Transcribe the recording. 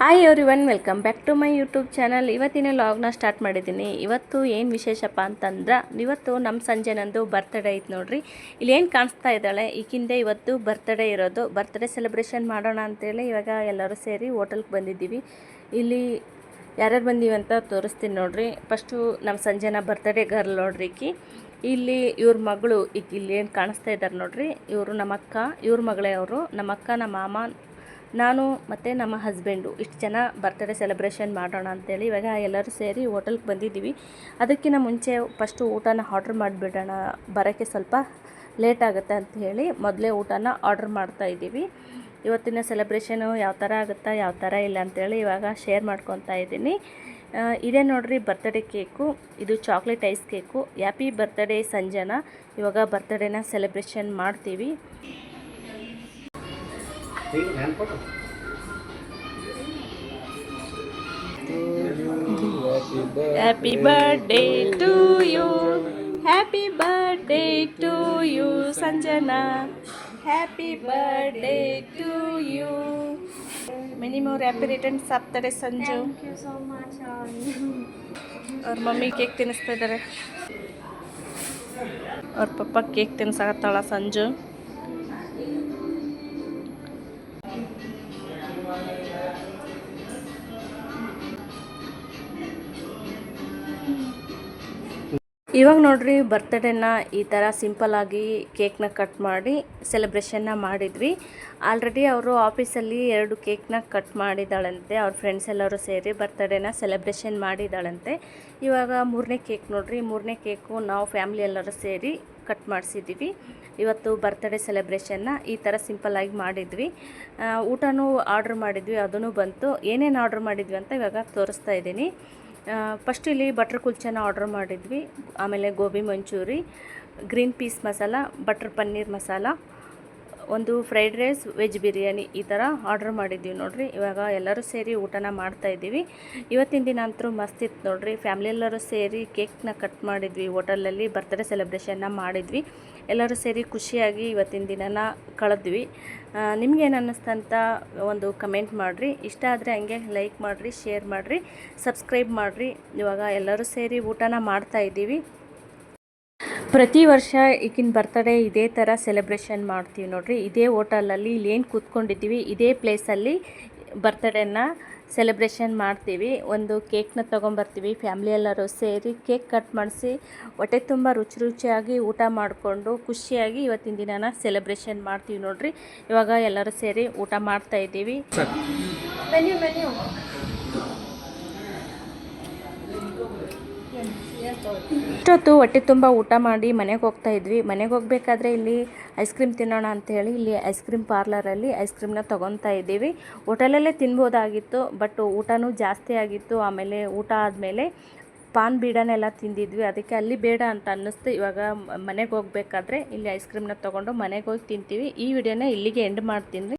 Hi everyone, welcome back to my YouTube channel. ಇವತ್ತಿನ ಲಾಗ್ನ start ಮಾಡಿದ್ದೀನಿ. ಇವತ್ತು ಏನು ವಿಶೇಷಪ್ಪ ಅಂತಂದ್ರೆ, ಇವತ್ತು ನಮ್ಮ ಸಂಜೆನಂದು ಬರ್ತ್ಡೇ ಐತೆ ನೋಡ್ರಿ. ಇಲ್ಲಿ ಏನು ಕಾಣಿಸ್ತಾ ಇದ್ದಾಳೆ ಈಗಿಂದೆ ಇವತ್ತು ಬರ್ತ್ಡೇ ಇರೋದು. ಬರ್ತ್ಡೇ ಸೆಲೆಬ್ರೇಷನ್ ಮಾಡೋಣ ಅಂತೇಳಿ ಇವಾಗ ಎಲ್ಲರೂ ಸೇರಿ ಹೋಟೆಲ್ಗೆ ಬಂದಿದ್ದೀವಿ. ಇಲ್ಲಿ ಯಾರ್ಯಾರು ಬಂದೀವಿ ಅಂತ ತೋರಿಸ್ತೀನಿ ನೋಡ್ರಿ. ಫಸ್ಟು ನಮ್ಮ ಸಂಜೆನ ಬರ್ತ್ಡೇ ಗರ್ಲ್ ನೋಡ್ರಿ ಈಕಿ. ಇಲ್ಲಿ ಇವ್ರ ಮಗಳು ಈಗ ಇಲ್ಲಿ ಏನು ಕಾಣಿಸ್ತಾ ಇದ್ದಾರೆ ನೋಡ್ರಿ, ಇವರು ನಮ್ಮ ಅಕ್ಕ, ಇವ್ರ ಮಗಳೇ ಅವರು. ನಮ್ಮ ಅಕ್ಕ, ನಮ್ಮ ಮಾಮ, ನಾನು ಮತ್ತು ನಮ್ಮ ಹಸ್ಬೆಂಡು ಇಷ್ಟು ಜನ ಬರ್ತ್ಡೇ ಸೆಲೆಬ್ರೇಷನ್ ಮಾಡೋಣ ಅಂತೇಳಿ ಇವಾಗ ಎಲ್ಲರೂ ಸೇರಿ ಹೋಟೆಲ್ಗೆ ಬಂದಿದ್ದೀವಿ. ಅದಕ್ಕಿಂತ ಮುಂಚೆ ಫಸ್ಟು ಊಟನ ಆರ್ಡ್ರ್ ಮಾಡಿಬಿಡೋಣ, ಬರೋಕ್ಕೆ ಸ್ವಲ್ಪ ಲೇಟ್ ಆಗುತ್ತೆ ಅಂತ ಹೇಳಿ ಮೊದಲೇ ಊಟನ ಆರ್ಡ್ರ್ ಮಾಡ್ತಾಯಿದ್ದೀವಿ. ಇವತ್ತಿನ ಸೆಲೆಬ್ರೇಷನು ಯಾವ ಥರ ಆಗುತ್ತಾ ಯಾವ ಥರ ಇಲ್ಲ ಅಂಥೇಳಿ ಇವಾಗ ಶೇರ್ ಮಾಡ್ಕೊತಾ ಇದ್ದೀನಿ. ಇದೇ ನೋಡ್ರಿ ಬರ್ತ್ಡೇ ಕೇಕು. ಇದು chocolate ice cake. Happy birthday Sanjana. ಇವಾಗ ಬರ್ತ್ಡೇನ ಸೆಲೆಬ್ರೇಷನ್ ಮಾಡ್ತೀವಿ. Happy birthday to you, happy birthday to you Sanjana, happy birthday to you, many more happy returns of the day Sanju. Thank you so much. ಅವ್ರ mummy cake ತಿನ್ನಿಸ್ತಾ ಇದ್ದಾರೆ, ಅವ್ರ ಪಪ್ಪ cake ತಿನ್ಸಾಕತ್ತಾಳ Sanju. ಇವಾಗ ನೋಡ್ರಿ ಬರ್ತ್ಡೇನ ಈ ಥರ ಸಿಂಪಲ್ಲಾಗಿ ಕೇಕ್ನ ಕಟ್ ಮಾಡಿ ಸೆಲೆಬ್ರೇಷನ್ನ ಮಾಡಿದ್ವಿ. ಆಲ್ರೆಡಿ ಅವರು ಆಫೀಸಲ್ಲಿ 2 ಕೇಕ್ನ ಕಟ್ ಮಾಡಿದ್ದಾಳಂತೆ. ಅವ್ರ ಫ್ರೆಂಡ್ಸ್ ಎಲ್ಲರೂ ಸೇರಿ ಬರ್ತ್ಡೇನ ಸೆಲೆಬ್ರೇಷನ್ ಮಾಡಿದ್ದಾಳಂತೆ. ಇವಾಗ 3ನೇ ಕೇಕ್ ನೋಡ್ರಿ, 3ನೇ ಕೇಕು ನಾವು ಫ್ಯಾಮ್ಲಿ ಎಲ್ಲರೂ ಸೇರಿ ಕಟ್ ಮಾಡಿಸಿದ್ದೀವಿ. ಇವತ್ತು ಬರ್ತ್ಡೇ ಸೆಲೆಬ್ರೇಷನ್ನ ಈ ಥರ ಸಿಂಪಲ್ಲಾಗಿ ಮಾಡಿದ್ವಿ. ಊಟನೂ ಆರ್ಡ್ರ್ ಮಾಡಿದ್ವಿ, ಅದೂ ಬಂತು. ಏನೇನು ಆರ್ಡ್ರ್ ಮಾಡಿದ್ವಿ ಅಂತ ಇವಾಗ ತೋರಿಸ್ತಾ ಇದ್ದೀನಿ. ಫಸ್ಟ್ ಇಲ್ಲಿ ಬಟರ್ ಕುಲ್ಚನ ಆರ್ಡ್ರ್ ಮಾಡಿದ್ವಿ, ಆಮೇಲೆ gobi manchuri, green peas masala, butter paneer masala, ಒಂದು ಫ್ರೈಡ್ ರೈಸ್, ವೆಜ್ ಬಿರಿಯಾನಿ ಈ ಥರ ಆರ್ಡ್ರ್ ಮಾಡಿದ್ವಿ ನೋಡ್ರಿ. ಇವಾಗ ಎಲ್ಲರೂ ಸೇರಿ ಊಟನ ಮಾಡ್ತಾಯಿದ್ದೀವಿ. ಇವತ್ತಿನ ದಿನ ಅಂತೂ ಮಸ್ತ್ ಇತ್ತು ನೋಡ್ರಿ. ಫ್ಯಾಮ್ಲಿ ಎಲ್ಲರೂ ಸೇರಿ ಕೇಕ್ನ ಕಟ್ ಮಾಡಿದ್ವಿ, ಹೋಟೆಲಲ್ಲಿ ಬರ್ತ್ಡೇ ಸೆಲೆಬ್ರೇಷನ್ನ ಮಾಡಿದ್ವಿ. ಎಲ್ಲರೂ ಸೇರಿ ಖುಷಿಯಾಗಿ ಇವತ್ತಿನ ದಿನನ ಕಳೆದ್ವಿ. ನಿಮ್ಗೇನು ಅನ್ನಿಸ್ತಂತ ಒಂದು ಕಮೆಂಟ್ ಮಾಡಿರಿ. ಇಷ್ಟ ಆದರೆ ಹಂಗೆ ಲೈಕ್ ಮಾಡಿರಿ, ಶೇರ್ ಮಾಡಿರಿ, ಸಬ್ಸ್ಕ್ರೈಬ್ ಮಾಡಿರಿ. ಇವಾಗ ಎಲ್ಲರೂ ಸೇರಿ ಊಟನ ಮಾಡ್ತಾಯಿದ್ದೀವಿ. ಪ್ರತಿ ವರ್ಷ ಈಗಿನ ಬರ್ತ್ಡೇ ಇದೇ ಥರ ಸೆಲೆಬ್ರೇಷನ್ ಮಾಡ್ತೀವಿ ನೋಡ್ರಿ. ಇದೇ ಹೋಟೆಲಲ್ಲಿ ಇಲ್ಲಿ ಏನು ಕೂತ್ಕೊಂಡಿದ್ದೀವಿ ಇದೇ ಪ್ಲೇಸಲ್ಲಿ ಬರ್ತ್ಡೇನ ಸೆಲೆಬ್ರೇಷನ್ ಮಾಡ್ತೀವಿ. ಒಂದು ಕೇಕ್ನ ತೊಗೊಂಬರ್ತೀವಿ, ಫ್ಯಾಮ್ಲಿ ಎಲ್ಲರೂ ಸೇರಿ ಕೇಕ್ ಕಟ್ ಮಾಡಿಸಿ ಹೊಟ್ಟೆ ತುಂಬ ರುಚಿಯಾಗಿ ಊಟ ಮಾಡಿಕೊಂಡು ಖುಷಿಯಾಗಿ ಇವತ್ತಿನ ದಿನನ ಸೆಲೆಬ್ರೇಷನ್ ಮಾಡ್ತೀವಿ ನೋಡ್ರಿ. ಇವಾಗ ಎಲ್ಲರೂ ಸೇರಿ ಊಟ ಮಾಡ್ತಾಯಿದ್ದೀವಿ. ಇಷ್ಟೊತ್ತು ಹೊಟ್ಟೆ ತುಂಬ ಊಟ ಮಾಡಿ ಮನೆಗೆ ಹೋಗ್ತಾ ಇದ್ವಿ. ಮನೆಗೆ ಹೋಗ್ಬೇಕಾದ್ರೆ ಇಲ್ಲಿ ಐಸ್ ಕ್ರೀಮ್ ತಿನ್ನೋಣ ಅಂಥೇಳಿ ಇಲ್ಲಿ ಐಸ್ ಕ್ರೀಮ್ ಪಾರ್ಲರಲ್ಲಿ ಐಸ್ ಕ್ರೀಮ್ನ ತೊಗೊತಾ ಇದ್ದೀವಿ. ಹೋಟೆಲಲ್ಲೇ ತಿನ್ಬೋದಾಗಿತ್ತು, ಬಟ್ ಊಟನೂ ಜಾಸ್ತಿ ಆಗಿತ್ತು. ಆಮೇಲೆ ಊಟ ಆದಮೇಲೆ ಪಾನ್ ಬೀಡನೆಲ್ಲ ತಿಂದಿದ್ವಿ, ಅದಕ್ಕೆ ಅಲ್ಲಿ ಬೇಡ ಅಂತ ಅನ್ನಿಸ್ತು. ಇವಾಗ ಮನೆಗೆ ಹೋಗ್ಬೇಕಾದ್ರೆ ಇಲ್ಲಿ ಐಸ್ ಕ್ರೀಮ್ನ ತೊಗೊಂಡು ಮನೆಗೆ ಹೋಗಿ ತಿಂತೀವಿ. ಈ ವಿಡಿಯೋನ ಇಲ್ಲಿಗೆ ಎಂಡ್ ಮಾಡ್ತೀನಿ.